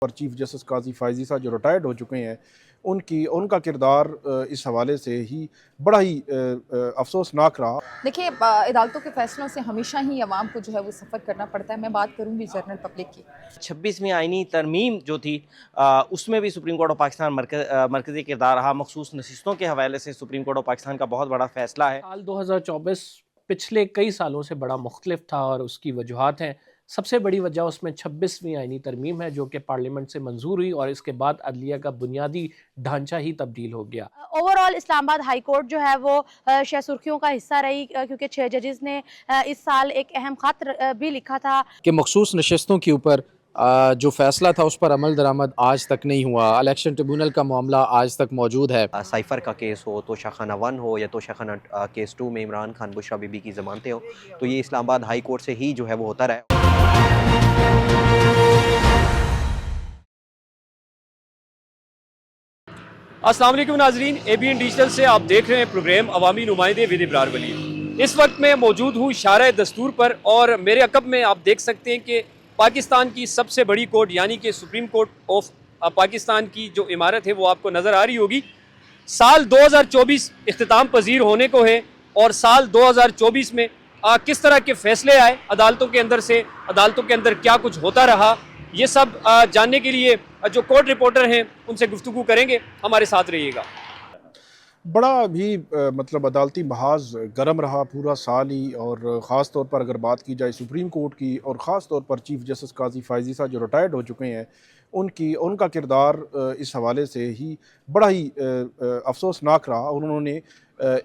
और chief justice काजी फायजी साहब जो रिटायर्ड हो चुके हैं उनका किरदार इस हवाले से ही बड़ा ही अफसोसनाक रहा। देखिए, अदालतों के फैसलों से हमेशा ही अवाम को जो है वो सफ़र करना पड़ता है। मैं बात करूंगी जनरल पब्लिक की। 26वीं आईनी तरमीम जो थी उसमें भी सुप्रीम कोर्ट ऑफ पाकिस्तान मरकज़ी किरदार रहा। मखसूस नशिस्तों के हवाले से सुप्रीम कोर्ट ऑफ पाकिस्तान का बहुत बड़ा फैसला है। साल 2024 पिछले कई सालों से बड़ा मुख्तलिफ था और उसकी वजूहात हैं। सबसे बड़ी वजह उसमें 26वीं आईनी तरमीम है जो कि पार्लियामेंट से मंजूर हुई और इसके बाद अदलिया का बुनियादी ढांचा ही तब्दील हो गया। ओवरऑल इस्लामाबाद हाई कोर्ट जो है वो शायद सुर्खियों का हिस्सा रही, क्योंकि 6 जजेस ने इस साल एक अहम खत भी लिखा था कि मखसूस नशस्तों के ऊपर जो फैसला था उस पर अमल दरामद आज तक नहीं हुआ। इलेक्शन ट्रिब्यूनल का मामला आज तक मौजूद है। साइफर का केस हो, तोशाखाना 1 हो या तोशाखाना केस 2 में इमरान खान बुशरा बीबी की ज़मानतें हो, तो ये इस्लामाबाद हाई कोर्ट से ही जो है वो होता रहा। अस्सलाम वालेकुम नाजरीन, ABN डिजिटल से आप देख रहे हैं प्रोग्राम अवामी नुमाइंदे विद इब्रार वली। इस वक्त मैं मौजूद हूँ शारा दस्तूर पर और मेरे अकब में आप देख सकते हैं कि पाकिस्तान की सबसे बड़ी कोर्ट यानी कि सुप्रीम कोर्ट ऑफ पाकिस्तान की जो इमारत है वो आपको नज़र आ रही होगी। साल 2024 इख्तिताम पजीर होने को है और साल 2024 में किस तरह के फैसले आए अदालतों के अंदर से, अदालतों के अंदर क्या कुछ होता रहा, ये सब जानने के लिए जो कोर्ट रिपोर्टर हैं उनसे गुफ्तगू करेंगे। हमारे साथ रहिएगा। बड़ा भी मतलब अदालती महाज गर्म रहा पूरा साल ही, और ख़ास तौर पर अगर बात की जाए सुप्रीम कोर्ट की और ख़ास तौर पर चीफ जस्टिस काजी फायजी साहब जो रिटायर्ड हो चुके हैं उनका किरदार इस हवाले से ही बड़ा ही अफसोसनाक रहा। और उन्होंने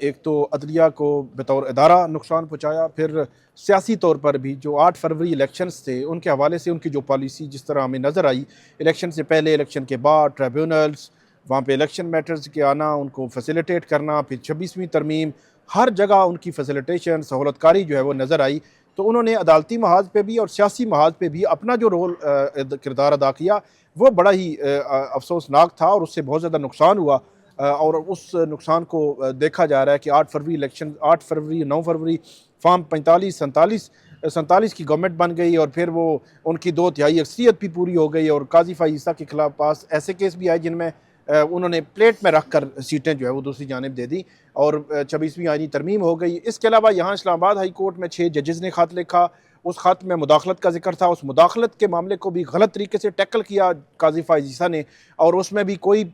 एक तो अदलिया को बतौर इदारा नुकसान पहुँचाया, फिर सियासी तौर पर भी जो 8 फरवरी इलेक्शंस थे उनके हवाले से उनकी जो पॉलिसी जिस तरह हमें नज़र आई, इलेक्शन से पहले, इलेक्शन के बाद, ट्रिब्यूनल्स वहाँ पे इलेक्शन मैटर्स के आना, उनको फैसिलिटेट करना, फिर 26वीं तरमीम, हर जगह उनकी फैसिलिटेशन सहूलतकारी जो है वो नज़र आई। तो उन्होंने अदालती महाज पे भी और सियासी महाज पे भी अपना जो रोल किरदार अदा किया वो बड़ा ही अफसोसनाक था और उससे बहुत ज़्यादा नुकसान हुआ। और उस नुकसान को देखा जा रहा है कि 8 फरवरी इलेक्शन, 8 फरवरी 9 फरवरी फॉर्म 47 की गवर्नमेंट बन गई और फिर वो उनकी 2/3 अक्सरियत भी पूरी हो गई और काजी फायज़ी के खिलाफ पास ऐसे केस भी आए जिनमें उन्होंने प्लेट में रख कर सीटें जो है वो दूसरी जानिब दे दी और 26वीं आईनी तरमीम हो गई। इसके अलावा यहाँ इस्लामाबाद हाई कोर्ट में 6 जजेस ने ख़त लिखा, उस ख़त में मुदाखलत का जिक्र था, उस मुदाखलत के मामले को भी गलत तरीके से टैकल किया काजी फायज़ी ने और उसमें भी कोई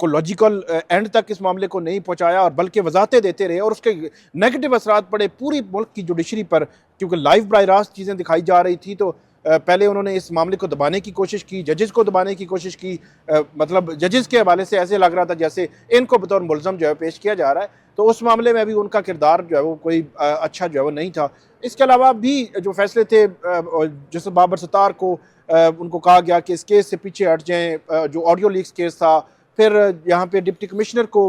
लॉजिकल एंड तक इस मामले को नहीं पहुँचाया और बल्कि वजाहतें देते रहे और उसके नेगेटिव असरात पड़े पूरी मुल्क की जुडिशरी पर, क्योंकि लाइव बराह रास्त चीज़ें दिखाई जा रही थी। तो पहले उन्होंने इस मामले को दबाने की कोशिश की, जजेस को दबाने की कोशिश की, मतलब जजेस के हवाले से ऐसे लग रहा था जैसे इनको बतौर मुलज़म जो है पेश किया जा रहा है। तो उस मामले में भी उनका किरदार जो है वो कोई अच्छा जो है वो नहीं था। इसके अलावा भी जो फैसले थे, जैसे बाबर सत्तार को उनको कहा गया कि इस केस से पीछे हट जाएँ, जो ऑडियो लीक्स केस था, फिर यहाँ पे डिप्टी कमिश्नर को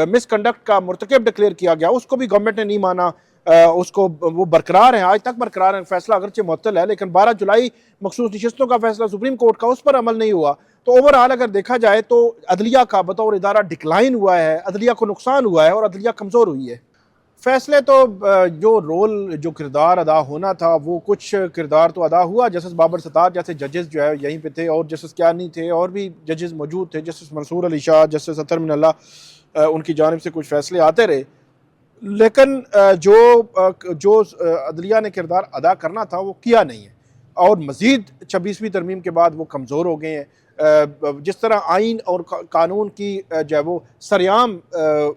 मिसकंडक्ट का मुर्तकब डिक्लेयर किया गया, उसको भी गवर्नमेंट ने नहीं माना, उसको वो बरकरार है, आज तक बरकरार है, फैसला अगरचे मुअत्तल है, लेकिन 12 जुलाई मखसूस नशिस्तों का फैसला सुप्रीम कोर्ट का उस पर अमल नहीं हुआ। तो ओवरऑल अगर देखा जाए तो अदलिया का बतौर इदारा डिक्लाइन हुआ है, अदलिया को नुकसान हुआ है और अदलिया कमज़ोर हुई है। फैसले तो जो रोल जो किरदार अदा होना था वो कुछ किरदार तो अदा हुआ। जस्टिस बाबर सत्तार जैसे जजेस जो है यहीं पे थे और जस्टिस क्यानी थे और भी जजेस मौजूद थे, जस्टिस मंसूर अली शाह, जस्टिस अतर मिनल्ला, उनकी जानिब से कुछ फैसले आते रहे, लेकिन जो अदलिया ने किरदार अदा करना था वो किया नहीं है और मज़ीद 26वीं तरमीम के बाद वो कमज़ोर हो गए हैं। जिस तरह आइन और कानून की जो है वो सरेआम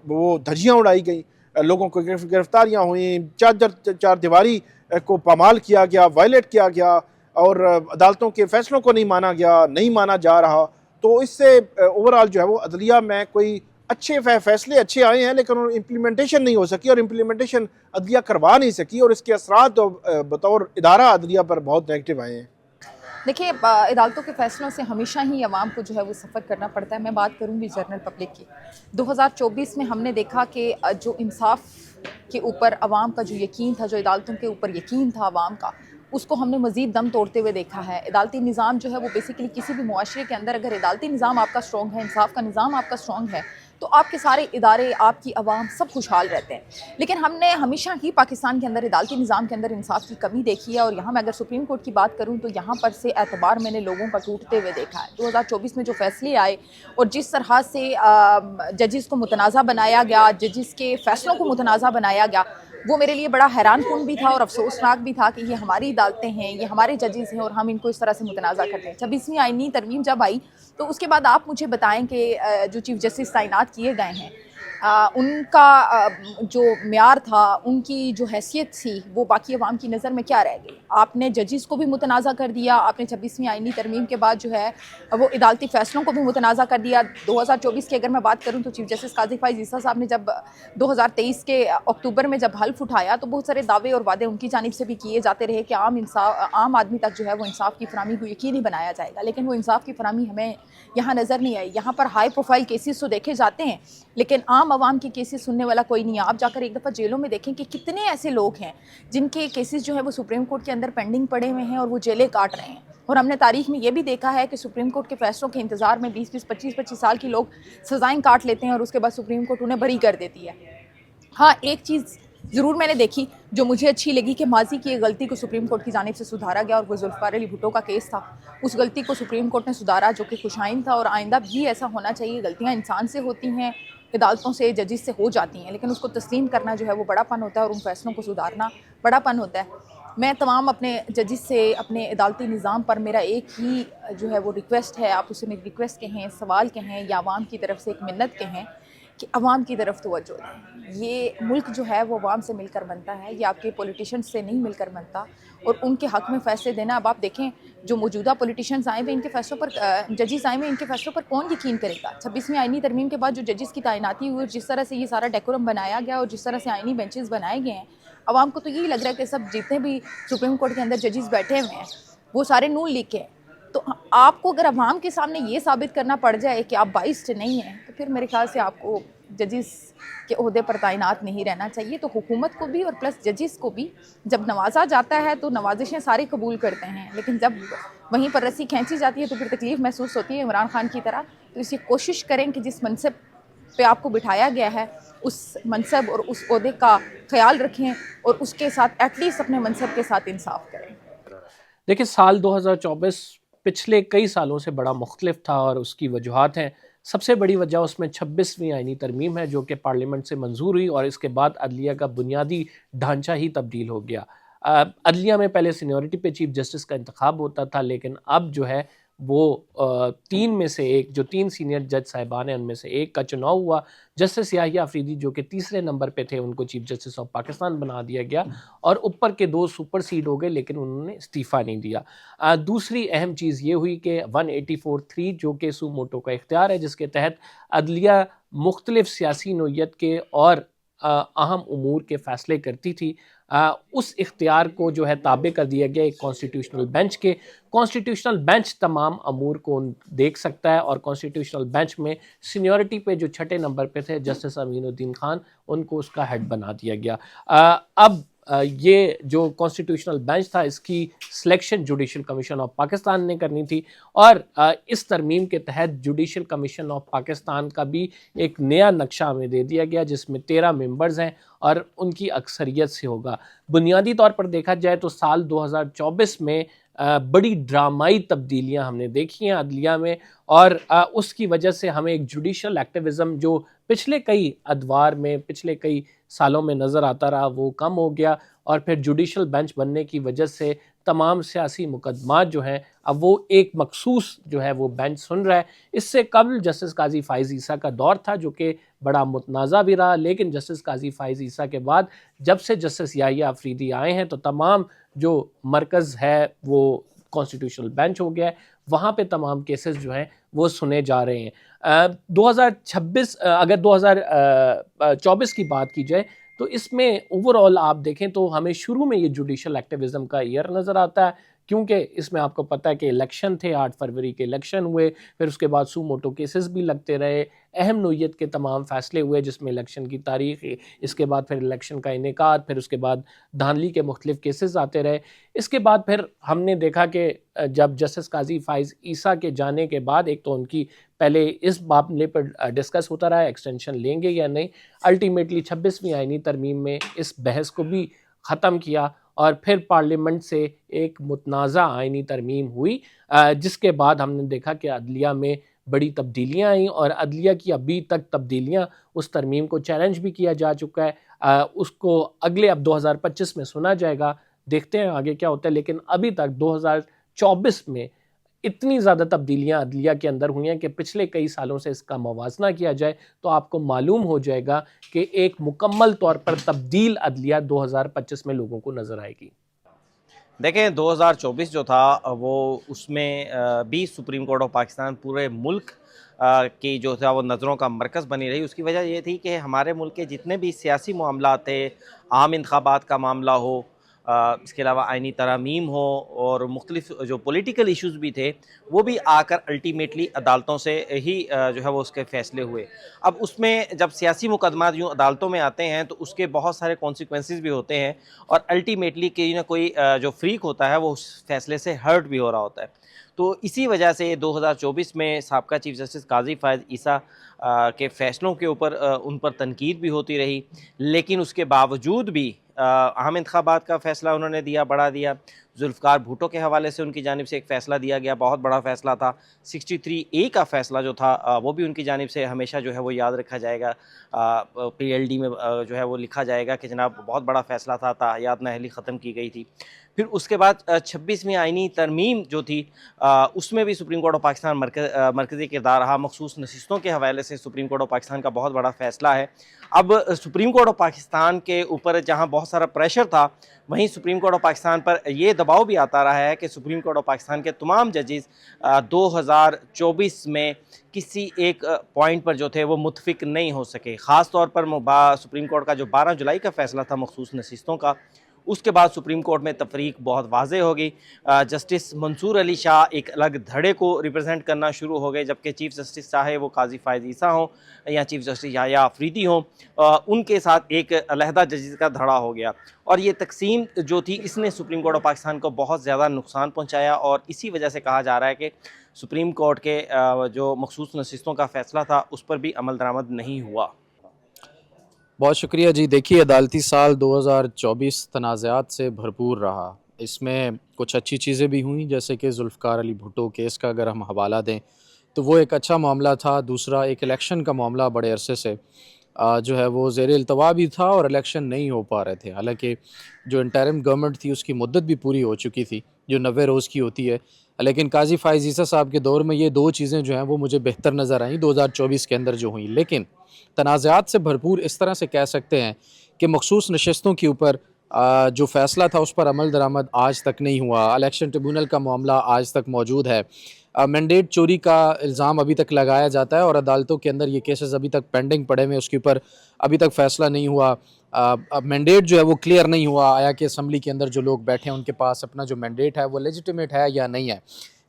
वो धज्जियाँ उड़ाई गई, लोगों को गिरफ्तारियाँ हुई, चार दीवारी को पामाल किया गया, वायलेट किया गया और अदालतों के फ़ैसलों को नहीं माना गया, नहीं माना जा रहा। तो इससे ओवरऑल जो है वो अदलिया में कोई अच्छे फैसले अच्छे आए हैं लेकिन इम्प्लीमेंटेशन नहीं हो सकी और इम्प्लीमेंटेशन अदलिया करवा नहीं सकी और इसके असरात तो बतौर इदारा अदलिया पर बहुत नेगेटिव आए हैं। देखिए, अदालतों के फैसलों से हमेशा ही अवाम को जो है वो सफ़र करना पड़ता है। मैं बात करूंगी जनरल पब्लिक की। 2024 में हमने देखा कि जो इंसाफ के ऊपर अवाम का जो यकीन था, जो अदालतों के ऊपर यकीन था अवाम का, उसको हमने मज़ीद दम तोड़ते हुए देखा है। अदालती निज़ाम जो है वो बेसिकली किसी भी मुआशरे के अंदर अगर अदालती निज़ाम आपका स्ट्रॉन्ग है, इंसाफ का निज़ाम आपका स्ट्रॉन्ग है, तो आपके सारे इदारे, आपकी आवाम सब खुशहाल रहते हैं। लेकिन हमने हमेशा ही पाकिस्तान के अंदर अदालती निज़ाम के अंदर इंसाफ की कमी देखी है, और यहाँ मैं अगर सुप्रीम कोर्ट की बात करूँ तो यहाँ पर से एतबार मैंने लोगों का टूटते हुए देखा है। 2024 में जो फैसले आए और जिस तरह से जजिस को मुतनाज़ा बनाया गया, जजिस के फ़ैसलों को मुतनाज़ा बनाया गया, वो मेरे लिए बड़ा हैरानकुन भी था और अफसोसनाक भी था कि ये हमारी अदालतें हैं, ये हमारे जजेस हैं और हम इनको इस तरह से मुतनाज़ा करते हैं। 26वीं आईनी तरमीम जब आई तो उसके बाद आप मुझे बताएं कि जो चीफ जस्टिस तैनात किए गए हैं उनका जो म्यार था, उनकी जो हैसियत थी, वो बाकी अवाम की नज़र में क्या रह गई। आपने जजिस को भी मुतनाज़ा कर दिया, आपने 26वीं आईनी तरमीम के बाद जो है वो अदालती फ़ैसलों को भी मुतनाज़ा कर दिया। 2024 की अगर मैं बात करूँ तो चीफ जस्टिस काजी फ़ाइज़ ईसा साहब ने जब 2023 के अक्टूबर में जब हल्फ उठाया तो बहुत सारे दावे और वादे उनकी जानिब से भी किए जाते रहे कि आम आदमी तक जो है वो इंसाफ की फरामी को यकीनी बनाया जाएगा, लेकिन वो इंसाफ की फरामी हमें यहाँ नज़र नहीं आई। यहाँ पर हाई प्रोफाइल केसेस तो देखे जाते हैं, लेकिन आम आवाम के केसेस सुनने वाला कोई नहीं है। आप जाकर एक दफ़ा जेलों में देखें कि कितने ऐसे लोग हैं जिनके केसेस जो है वो सुप्रीम कोर्ट के अंदर पेंडिंग पड़े हुए हैं और वो जेलें काट रहे हैं। और हमने तारीख में ये भी देखा है कि सुप्रीम कोर्ट के फैसलों के इंतज़ार में 20-20, 25-25 साल के लोग सज़ाएं काट लेते हैं और उसके बाद सुप्रीम कोर्ट उन्हें बरी कर देती है। हाँ, एक चीज़ ज़रूर मैंने देखी जो मुझे अच्छी लगी कि माजी की एक गलती को सुप्रीम कोर्ट की जानिब से सुधारा गया, और वो जुल्फ़िकार अली भुट्टो का केस था। उस गलती को सुप्रीम कोर्ट ने सुधारा, जो कि खुशाइन था, और आइंदा भी ऐसा होना चाहिए। गलतियाँ इंसान से होती हैं, अदालतों से, जजिस से हो जाती हैं, लेकिन उसको तस्लीम करना जो है वो बड़ापन होता है और उन फैसलों को सुधारना बड़ापन होता है। मैं तमाम अपने जजिस से, अपने अदालती निज़ाम पर मेरा एक ही जो है वो रिक्वेस्ट है, आप उसे मेरी रिक्वेस्ट कहें, सवाल कहें, या आवाम की तरफ से एक मिन्नत कहें कि अवाम की तरफ तवज्जो दें। ये मुल्क जो है वो अवाम से मिलकर बनता है, ये आपके पॉलिटिशियंस से नहीं मिलकर बनता, और उनके हक़ में फ़ैसले देना। अब आप देखें जो मौजूदा पॉलिटिशियंस आए हुए इनके फ़ैसलों पर, जजिस आए हुए इनके फ़ैसलों पर कौन यकीन करेगा। 26वीं आईनी तरमीम के बाद जो जजिस की तैनाती हुई और जिस तरह से ये सारा डेकोरम बनाया गया और जिस तरह से आईनी बेंचेस बनाए गए हैं, अवाम को तो यही लग रहा है कि सब जितने भी सुप्रीम कोर्ट के अंदर जजिस बैठे हुए हैं वो सारे नून लीग के हैं। तो आपको अगर अवाम के सामने ये साबित करना पड़ जाए कि आप बाइस्ड नहीं हैं, तो फिर मेरे ख्याल से आपको जजिस के ओहदे पर तैनात नहीं रहना चाहिए। तो हुकूमत को भी और प्लस जजिस को भी जब नवाजा जाता है तो नवाजिशें सारे कबूल करते हैं, लेकिन जब वहीं पर रस्सी खींची जाती है तो फिर तकलीफ़ महसूस होती है, इमरान खान की तरह। तो इसी कोशिश करें कि जिस मनसब पे आपको बिठाया गया है उस मनसब और उस ओहदे का ख्याल रखें और उसके साथ एटलीस्ट अपने मनसब के साथ इंसाफ करें। देखिए, साल 2024 पिछले कई सालों से बड़ा मुख्तलिफ था और उसकी वजूहात हैं। सबसे बड़ी वजह उसमें 26वीं आईनी तरमीम है, जो कि पार्लियामेंट से मंजूर हुई और इसके बाद अदलिया का बुनियादी ढांचा ही तब्दील हो गया। अदलिया में पहले सीनियरिटी पे चीफ जस्टिस का इंतखाब होता था, लेकिन अब जो है वो 3 में से एक, जो 3 सीनियर जज साहिबान हैं उनमें से एक का चुनाव हुआ। जस्टिस याहिया अफरीदी जो कि तीसरे नंबर पे थे, उनको चीफ जस्टिस ऑफ पाकिस्तान बना दिया गया और ऊपर के 2 सुपर सीड हो गए, लेकिन उन्होंने इस्तीफ़ा नहीं दिया। दूसरी अहम चीज़ ये हुई कि 184(3) जो कि सुमोटो का इख्तियार है, जिसके तहत अदलिया मुख्तलिफ सियासी नोयत के और अहम उमूर के फ़ैसले करती थी, उस इख्तियार को जो है ताबे कर दिया गया एक कॉन्स्टिट्यूशनल बेंच के। कॉन्स्टिट्यूशनल बेंच तमाम अमूर को देख सकता है और कॉन्स्टिट्यूशनल बेंच में सीनियरिटी पे जो 6 नंबर पे थे जस्टिस अमीनुद्दीन खान, उनको उसका हेड बना दिया गया। अब ये जो कॉन्स्टिट्यूशनल बेंच था, इसकी selection judicial commission of Pakistan ने करनी थी और इस तरमीम के तहत जुडिशल कमीशन ऑफ पाकिस्तान का भी एक नया नक्शा हमें दे दिया गया, जिसमें 13 मेंबर्स हैं और उनकी अक्सरियत से होगा। बुनियादी तौर पर देखा जाए तो साल 2024 में बड़ी ड्रामाई तब्दीलियां हमने देखी हैं अदलिया में, और उसकी वजह से हमें एक जुडिशल एक्टिविज़म जो पिछले कई अदवार में, पिछले कई सालों में नज़र आता रहा, वो कम हो गया। और फिर जुडिशल बेंच बनने की वजह से तमाम सियासी मुकदमात जो हैं अब वो एक मखसूस जो है वो बेंच सुन रहा है। इससे कबल जस्टिस काजी फ़ाइज़ ईसा का दौर था, जो कि बड़ा मुतनाज़ा भी रहा, लेकिन जस्टिस काजी फ़ाइज़ ईसा के बाद जब से जस्टिस याहिया अफरीदी आए हैं तो तमाम जो मरकज़ है वो कॉन्स्टिट्यूशनल बेंच हो गया है, वहाँ पे तमाम केसेस जो हैं वो सुने जा रहे हैं। 2026 अगर 2024 की बात की जाए तो इसमें ओवरऑल आप देखें तो हमें शुरू में ये जुडिशल एक्टिविज़म का ईयर नज़र आता है, क्योंकि इसमें आपको पता है कि इलेक्शन थे, 8 फरवरी के इलेक्शन हुए, फिर उसके बाद सू मोटो केसेस भी लगते रहे, अहम नोयत के तमाम फैसले हुए जिसमें इलेक्शन की तारीख, इसके बाद फिर इलेक्शन का इनेकाद, फिर उसके बाद धांधली के मुख्तलिफ केसेस आते रहे। इसके बाद फिर हमने देखा कि जब जस्टिस काजी फाइज ईसा के जाने के बाद एक तो उनकी पहले इस मामले पर डिस्कस होता रहा एक्सटेंशन लेंगे या नहीं, अल्टीमेटली 26वीं आईनी तरमीम में इस बहस को भी ख़त्म किया और फिर पार्लियामेंट से एक मुतनाज़ा आईनी तरमीम हुई, जिसके बाद हमने देखा कि अदलिया में बड़ी तब्दीलियां आई और अदलिया की अभी तक तब्दीलियां, उस तरमीम को चैलेंज भी किया जा चुका है, उसको अगले अब 2025 में सुना जाएगा, देखते हैं आगे क्या होता है। लेकिन अभी तक 2024 में इतनी ज़्यादा तब्दीलियां अदलिया के अंदर हुई हैं कि पिछले कई सालों से इसका मवाजना किया जाए तो आपको मालूम हो जाएगा कि एक मुकम्मल तौर पर तब्दील अदलिया 2025 में लोगों को नज़र आएगी। देखें 2024 जो था वो उसमें भी सुप्रीम कोर्ट ऑफ पाकिस्तान पूरे मुल्क की जो था वो नज़रों का मरकज़ बनी रही। उसकी वजह ये थी कि हमारे मुल्क के जितने भी सियासी मामला थे, आम इंतखाबात का मामला हो, इसके अलावा आइनी तरामीम हो और मुख्तलिफ जो पॉलिटिकल इश्यूज़ भी थे, वो भी आकर अल्टीमेटली अदालतों से ही जो है वो उसके फ़ैसले हुए। अब उसमें जब सियासी मुकदमात यूँ अदालतों में आते हैं तो उसके बहुत सारे कॉन्सिक्वेंसेस भी होते हैं और अल्टीमेटली कोई ना कोई जो फ़रीक होता है वो उस फ़ैसले से हर्ट भी हो रहा होता है। तो इसी वजह से 2024 में साबका चीफ जस्टिस काजी फायज़ ईसा के फ़ैसलों के ऊपर उन पर तनकीद भी होती रही, लेकिन उसके बावजूद भी अहम इंतखाबात का फ़ैसला उन्होंने दिया, बढ़ा दिया। जुल्फ़िकार भुट्टो के हवाले से उनकी जानिब से एक फ़ैसला दिया गया, बहुत बड़ा फ़ैसला था। 63A का फ़ैसला जो था वो भी उनकी जानिब से हमेशा जो है वो याद रखा जाएगा। PLD में जो है वो लिखा जाएगा कि जनाब बहुत बड़ा फ़ैसला था, तायात नाअहली ख़त्म की गई थी। फिर उसके बाद 26वीं आइनी तरमीम जो थी उसमें भी सुप्रीम कोर्ट ऑफ पाकिस्तान मरकज़ी किरदार रहा। मखसूस नशिस्तों के हवाले से सुप्रीम कोर्ट ऑफ पाकिस्तान का बहुत बड़ा फ़ैसला है। अब सुप्रीम कोर्ट ऑफ पाकिस्तान के ऊपर जहाँ बहुत सारा प्रेशर था, वहीं सुप्रीम कोर्ट ऑफ पाकिस्तान पर ये दबाव भी आता रहा है कि सुप्रीम कोर्ट ऑफ पाकिस्तान के तमाम जजेस 2024 में किसी एक पॉइंट पर जो थे वो मुत्तफिक नहीं हो सके। ख़ास तौर पर सुप्रीम कोर्ट का जो 12 जुलाई का फ़ैसला था मखसूस नशिस्तों का, उसके बाद सुप्रीम कोर्ट में तफरीक बहुत वाज़े हो गई। जस्टिस मंसूर अली शाह एक अलग धड़े को रिप्रेजेंट करना शुरू हो गए, जबकि चीफ़ जस्टिस चाहे वो काजी फायज़ ईसा हों या चीफ़ जस्टिस याया अफरीदी हों, उनके साथ एक अलहदा जजेस का धड़ा हो गया। और ये तकसीम जो थी इसने सुप्रीम कोर्ट ऑफ पाकिस्तान को बहुत ज़्यादा नुकसान पहुँचाया और इसी वजह से कहा जा रहा है कि सुप्रीम कोर्ट के जो मखसूस नशिस्तों का फ़ैसला था उस पर भी अमल दरामद नहीं हुआ। बहुत शुक्रिया जी। देखिए, अदालती साल 2024 तनाज़ात से भरपूर रहा। इसमें कुछ अच्छी चीज़ें भी हुई, जैसे कि जुल्फ़िकार अली भुट्टो केस का अगर हम हवाला दें तो वो एक अच्छा मामला था। दूसरा, एक इलेक्शन का मामला बड़े अरसे से जो है वो ज़ेर इल्तवा भी था और इलेक्शन नहीं हो पा रहे थे। हालांकि जो इंटरिम गवर्नमेंट थी उसकी मुद्दत भी पूरी हो चुकी थी, जो 90 रोज़ की होती है। लेकिन काजी फायज़ ईसा साहब के दौर में ये दो चीज़ें जो हैं वो मुझे बेहतर नज़र आई 2024 के अंदर जो हुई। लेकिन तनाज़ात से भरपूर इस तरह से कह सकते हैं कि मखसूस नशस्तों के ऊपर जो फ़ैसला था उस पर अमल दरामद आज तक नहीं हुआ। इलेक्शन ट्रिब्यूनल का मामला आज तक मौजूद है। मैंडेट चोरी का इल्ज़ाम अभी तक लगाया जाता है और अदालतों के अंदर ये केसेस अभी तक पेंडिंग पड़े हुए, उसके ऊपर अभी तक फ़ैसला नहीं हुआ। मैंडेट जो है वो क्लियर नहीं हुआ, आया कि असम्बली के अंदर जो लोग बैठे हैं उनके पास अपना जो मैंडेट है वो लेजिटिमेट है या नहीं है।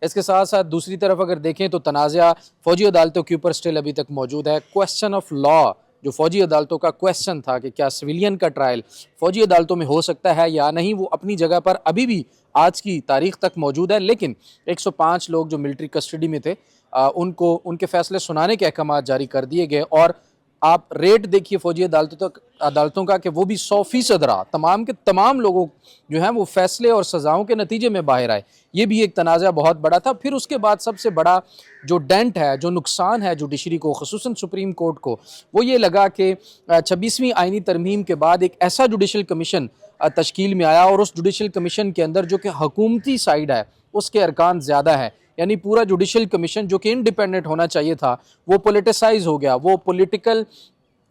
इसके साथ साथ दूसरी तरफ अगर देखें तो तनाज़ा फ़ौजी अदालतों के ऊपर स्टिल अभी तक मौजूद है। क्वेश्चन ऑफ लॉ जो फ़ौजी अदालतों का क्वेश्चन था कि क्या सिविलियन का ट्रायल फ़ौजी अदालतों में हो सकता है या नहीं, वो अपनी जगह पर अभी भी आज की तारीख़ तक मौजूद है। लेकिन 105 लोग जो मिलिट्री कस्टडी में थे उनको उनके फ़ैसले सुनाने के अहकाम जारी कर दिए गए। और आप रेट देखिए फ़ौजी अदालतों का कि वो भी 100% रहा। तमाम के तमाम लोगों जो हैं वो फ़ैसले और सज़ाओं के नतीजे में बाहर आए। ये भी एक तनाज़ा बहुत बड़ा था। फिर उसके बाद सबसे बड़ा जो डेंट है, जो नुकसान है जुडिशरी को, ख़ुसूसन सुप्रीम कोर्ट को, वो ये लगा कि 26वीं आइनी तरमीम के बाद एक ऐसा जुडिशल कमीशन तश्कील में आया और उस जुडिशल कमीशन के अंदर जो कि हुकूमती साइड है उसके अरकान ज़्यादा है। यानी पूरा जुडिशल कमीशन जो कि इंडिपेंडेंट होना चाहिए था वो पॉलिटिसाइज हो गया, वो पॉलिटिकल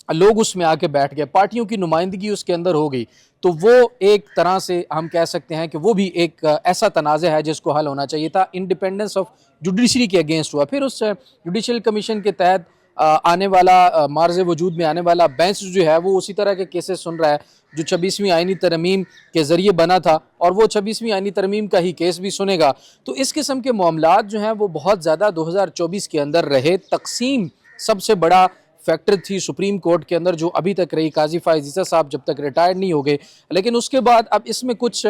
लोग उसमें आके बैठ गए, पार्टियों की नुमाइंदगी उसके अंदर हो गई। तो वो एक तरह से हम कह सकते हैं कि वो भी एक ऐसा तनाज़ा है जिसको हल होना चाहिए था। इंडिपेंडेंस ऑफ जुडिशरी के अगेंस्ट हुआ। फिर उस जुडिशल कमीशन के तहत आने वाला मार्ज़ वजूद में आने वाला बेंच जो है वो उसी तरह के केसेस सुन रहा है जो 26वीं आईनी तरमीम के ज़रिए बना था और वो 26वीं आईनी तरमीम का ही केस भी सुनेगा। तो इस किस्म के मामलात जो हैं वो बहुत ज़्यादा 2024 के अंदर रहे। तकसीम सबसे बड़ा फैक्टर थी सुप्रीम कोर्ट के अंदर जो अभी तक रही। काजी फायज़ ईसा साहब जब तक रिटायर्ड नहीं हो गए, लेकिन उसके बाद अब इसमें कुछ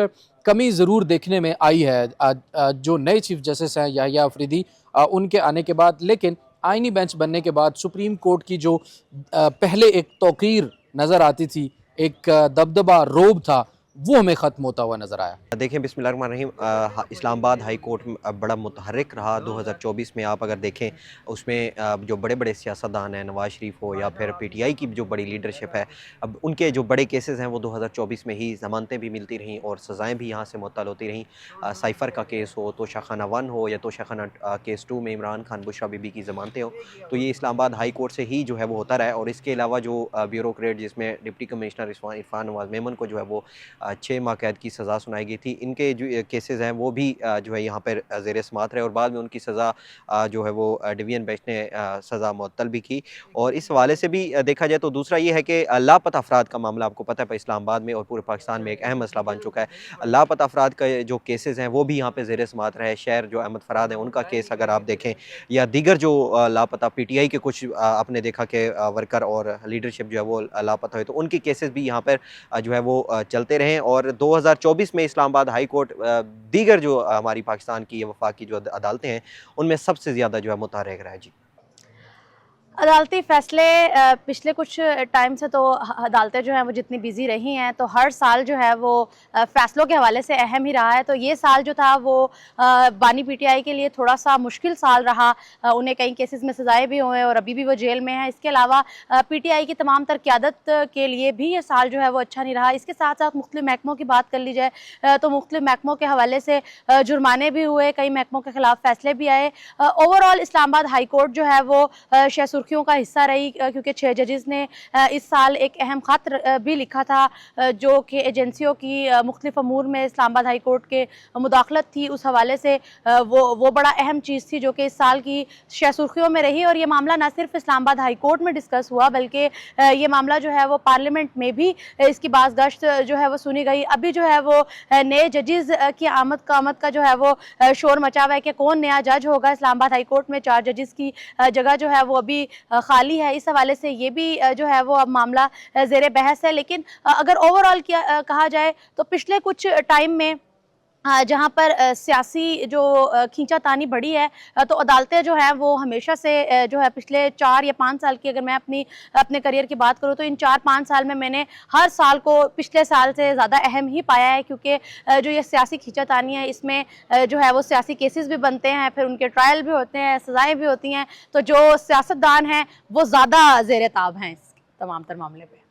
कमी ज़रूर देखने में आई है जो नए चीफ जस्टिस हैं याहिया अफरीदी उनके आने के बाद। लेकिन आईनी बेंच बनने के बाद सुप्रीम कोर्ट की जो पहले एक तौकीर नज़र आती थी, एक दबदबा रोब था, वो हमें ख़त्म होता हुआ नज़र आया। देखें बिस्मिल्लाहिर्रहमानिर्रहीम, इस्लामाबाद हाई कोर्ट बड़ा मुतहर्रिक रहा 2024 में। आप अगर देखें उसमें जो बड़े बड़े सियासतदान हैं, नवाज शरीफ हो या फिर PTI की जो बड़ी लीडरशिप है, अब उनके जो बड़े केसेस हैं वो 2024 में ही ज़मानतें भी मिलती रहीं और सज़ाएँ भी यहाँ से मुअत्तल होती रहीं। साइफ़र का केस हो, तोशाखाना 1 हो या तोशाखाना केस 2 में इमरान खान बुशरा बीबी की ज़मानतें हो, तो ये इस्लामाबाद हाई कोर्ट से ही जो है वो होता रहा है। और इसके अलावा जो ब्यूरोक्रेट जिसमें डिप्टी कमिश्नर इरफान नवाज मेमन को जो है वो 6 माह कैद की सज़ा सुनाई गई थी, इनके जो केसेस हैं वो भी जो है यहाँ पर ज़ेर समात रहे और बाद में उनकी सज़ा जो है वो डिवीज़न बेंच ने सज़ा मुअत्तल भी की। और इस हवाले से भी देखा जाए तो दूसरा ये है कि लापता अफराद का मामला आपको पता है इस्लामाबाद में और पूरे पाकिस्तान में एक अहम मसला बन चुका है। लापता अफराद का जो केसेस हैं वो भी यहाँ पर ज़ेर समात रहे। शहर जो अहमद फराद हैं उनका केस अगर आप देखें या दीगर जो लापता PTI के कुछ आपने देखा कि वर्कर और लीडरशिप जो है वो लापता हुए, तो उनकी केसेस भी यहाँ पर जो है वो चलते रहें। और 2024 में इस्लामाबाद हाई कोर्ट दीगर जो हमारी पाकिस्तान की या वफाक की जो अदालतें हैं उनमें सबसे ज़्यादा जो है मुतहर्रिक रहा है। जी, अदालती फ़ैसले पिछले कुछ टाइम से तो अदालतें जो हैं वो जितनी बिज़ी रही हैं तो हर साल जो है वो फ़ैसलों के हवाले से अहम ही रहा है। तो ये साल जो था वो बानी PTI के लिए थोड़ा सा मुश्किल साल रहा। उन्हें कई केसेस में सज़ाएँ भी हुए और अभी भी वो जेल में हैं। इसके अलावा PTI की तमाम तर क़यादत के लिए भी ये साल जो है वो अच्छा नहीं रहा। इसके साथ साथ मुख्तलिफ़ महकमों की बात कर ली जाए तो मुख्तलिफ़ महकमों के हवाले से जुर्माने भी हुए, कई महकमों के ख़िलाफ़ फ़ैसले भी आए। ओवरऑल इस्लामाबाद हाई कोर्ट जो है वो शह सुर्खियों का हिस्सा रही क्योंकि 6 जजेस ने इस साल एक अहम ख़त भी लिखा था जो कि एजेंसियों की मुख्तलिफ़ अमूर में इस्लामाबाद हाई कोर्ट के मुदाखलत थी। उस हवाले से वो बड़ा अहम चीज़ थी जो कि इस साल की शह सुर्खियों में रही। और ये मामला न सिर्फ इस्लामाबाद हाई कोर्ट में डिस्कस हुआ बल्कि ये मामला जो है वो पार्लियामेंट में भी इसकी बाज़गश्त जो है वो सुनी गई। अभी जो है वो नए जजेस की आमद का जो है वो शोर मचा हुआ है कि कौन नया जज होगा। इस्लामाबाद हाई कोर्ट में 4 जजेस की जगह जो है वो अभी खाली है। इस हवाले से ये भी जो है वो अब मामला ज़ेर बहस है। लेकिन अगर ओवरऑल कहा जाए तो पिछले कुछ टाइम में जहाँ पर सियासी जो खींचातानी बढ़ी है तो अदालतें जो हैं वो हमेशा से जो है पिछले 4 या 5 साल की अगर मैं अपने करियर की बात करूँ तो इन 4-5 साल में मैंने हर साल को पिछले साल से ज़्यादा अहम ही पाया है क्योंकि जो ये सियासी खींचातानी है इसमें जो है वो सियासी केसेस भी बनते हैं, फिर उनके ट्रायल भी होते हैं, सज़ाएँ भी होती हैं। तो जो सियासतदान हैं वो ज़्यादा ज़ेर ताब हैं इस तमाम तर मामले पर।